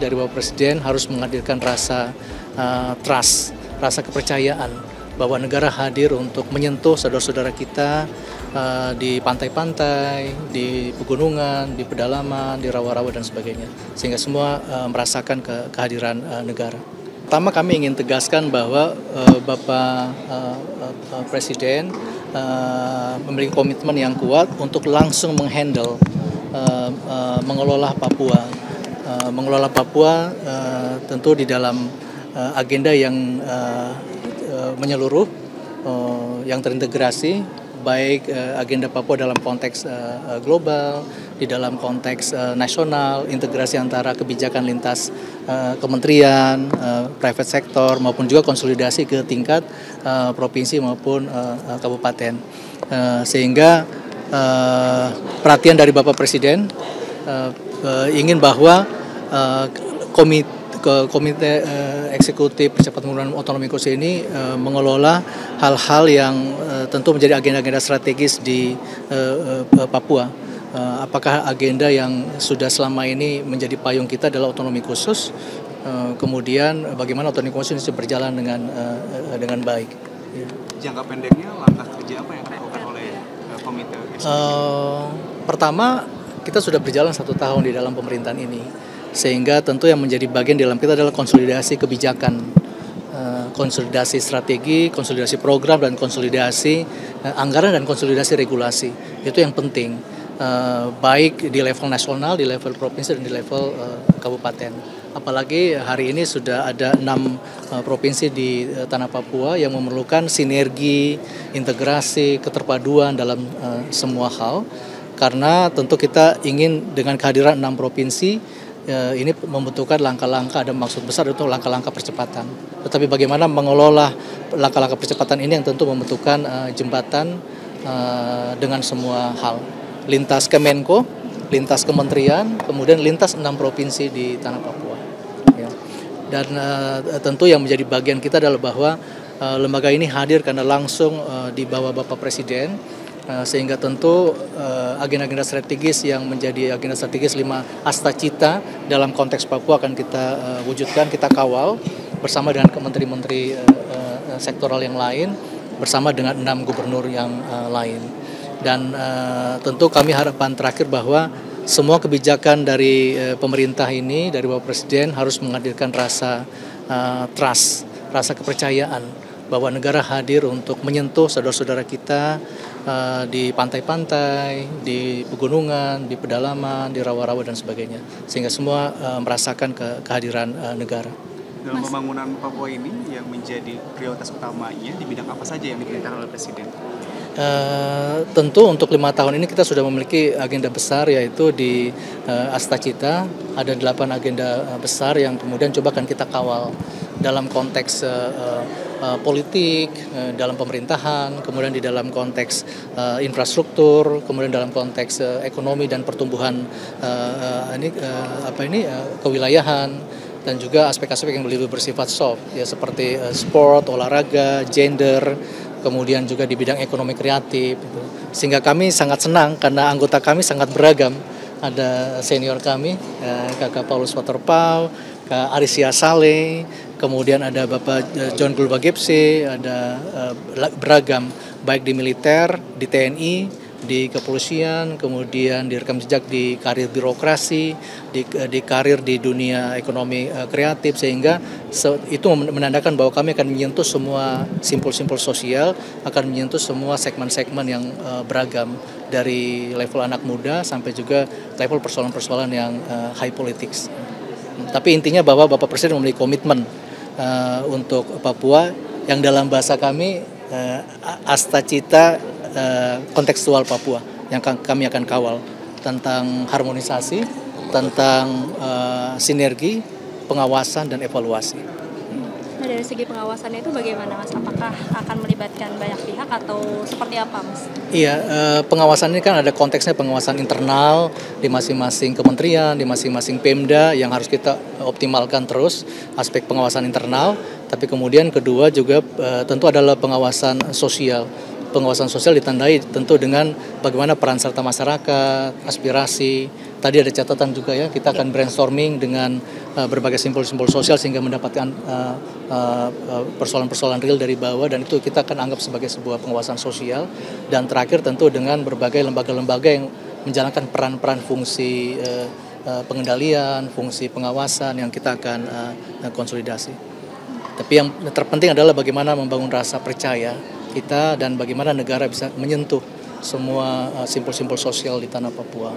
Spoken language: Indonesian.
dari Bapak Presiden harus menghadirkan rasa trust, rasa kepercayaan bahwa negara hadir untuk menyentuh saudara-saudara kita di pantai-pantai, di pegunungan, di pedalaman, di rawa-rawa dan sebagainya, sehingga semua merasakan kehadiran negara. Pertama kami ingin tegaskan bahwa Bapak Presiden memiliki komitmen yang kuat untuk langsung menghandle, mengelola Papua. Mengelola Papua tentu di dalam agenda yang menyeluruh, yang terintegrasi, baik agenda Papua dalam konteks global, di dalam konteks nasional, integrasi antara kebijakan lintas kementerian, private sector, maupun juga konsolidasi ke tingkat provinsi maupun kabupaten. Sehingga perhatian dari Bapak Presiden ingin bahwa Komite Eksekutif Percepatan Pembangunan Otonomi Khusus ini mengelola hal-hal yang tentu menjadi agenda-agenda strategis di Papua. Apakah agenda yang sudah selama ini menjadi payung kita adalah otonomi khusus, kemudian bagaimana otonomi khusus ini berjalan dengan baik. Jangka pendeknya langkah kerja apa yang dilakukan oleh Komite Eksekutif? Pertama, kita sudah berjalan 1 tahun di dalam pemerintahan ini, sehingga tentu yang menjadi bagian dalam kita adalah konsolidasi kebijakan, konsolidasi strategi, konsolidasi program, dan konsolidasi anggaran dan konsolidasi regulasi. Itu yang penting, baik di level nasional, di level provinsi, dan di level kabupaten. Apalagi hari ini sudah ada 6 provinsi di tanah Papua yang memerlukan sinergi, integrasi, keterpaduan dalam semua hal, karena tentu kita ingin dengan kehadiran 6 provinsi ini membutuhkan langkah-langkah, ada maksud besar itu langkah-langkah percepatan. Tetapi bagaimana mengelola langkah-langkah percepatan ini yang tentu membutuhkan jembatan dengan semua hal. Lintas Kemenko, lintas kementerian, kemudian lintas 6 provinsi di tanah Papua. Ya. Dan tentu yang menjadi bagian kita adalah bahwa lembaga ini hadir karena langsung di bawah Bapak Presiden, sehingga tentu agenda-agenda strategis yang menjadi agenda strategis 5 Astacita dalam konteks Papua akan kita wujudkan, kita kawal bersama dengan menteri-menteri sektoral yang lain, bersama dengan 6 gubernur yang lain. Dan tentu kami harapan terakhir bahwa semua kebijakan dari pemerintah ini, dari Bapak Presiden harus menghadirkan rasa trust, rasa kepercayaan bahwa negara hadir untuk menyentuh saudara-saudara kita di pantai-pantai, di pegunungan, di pedalaman, di rawa-rawa dan sebagainya, sehingga semua merasakan kehadiran negara. Dalam pembangunan Papua ini yang menjadi prioritas utamanya di bidang apa saja yang diperintahkan oleh Presiden? Tentu untuk 5 tahun ini kita sudah memiliki agenda besar, yaitu di Astacita ada 8 agenda besar yang kemudian coba akan kita kawal dalam konteks politik, dalam pemerintahan, kemudian di dalam konteks infrastruktur, kemudian dalam konteks ekonomi dan pertumbuhan kewilayahan, dan juga aspek-aspek yang lebih bersifat soft, ya seperti sport, olahraga, gender, kemudian juga di bidang ekonomi kreatif. Sehingga kami sangat senang karena anggota kami sangat beragam. Ada senior kami, Kakak Paulus Waterpau, Kak Arisia Saleh, kemudian ada Bapak John Gulbagepse, ada beragam, baik di militer, di TNI, di kepolisian, kemudian di rekam jejak di karir birokrasi, di karir di dunia ekonomi kreatif, sehingga itu menandakan bahwa kami akan menyentuh semua simpul-simpul sosial, akan menyentuh semua segmen-segmen yang beragam, dari level anak muda sampai juga level persoalan-persoalan yang high politics. Tapi intinya bahwa Bapak Presiden memiliki komitmen untuk Papua yang dalam bahasa kami Astacita kontekstual Papua yang kami akan kawal, tentang harmonisasi, tentang sinergi, pengawasan, dan evaluasi. Nah, dari segi pengawasannya itu bagaimana, Mas? Apakah akan melibatkan banyak pihak atau seperti apa, Mas? Iya, pengawasan ini kan ada konteksnya, pengawasan internal di masing-masing kementerian, di masing-masing Pemda yang harus kita optimalkan terus aspek pengawasan internal. Tapi kemudian kedua juga tentu adalah pengawasan sosial. Pengawasan sosial ditandai tentu dengan bagaimana peran serta masyarakat, aspirasi, tadi ada catatan juga ya, kita akan brainstorming dengan berbagai simbol-simbol sosial sehingga mendapatkan persoalan-persoalan real dari bawah, dan itu kita akan anggap sebagai sebuah pengawasan sosial. Dan terakhir tentu dengan berbagai lembaga-lembaga yang menjalankan peran-peran fungsi pengendalian, fungsi pengawasan yang kita akan konsolidasi. Tapi yang terpenting adalah bagaimana membangun rasa percaya kita dan bagaimana negara bisa menyentuh semua simbol-simbol sosial di tanah Papua.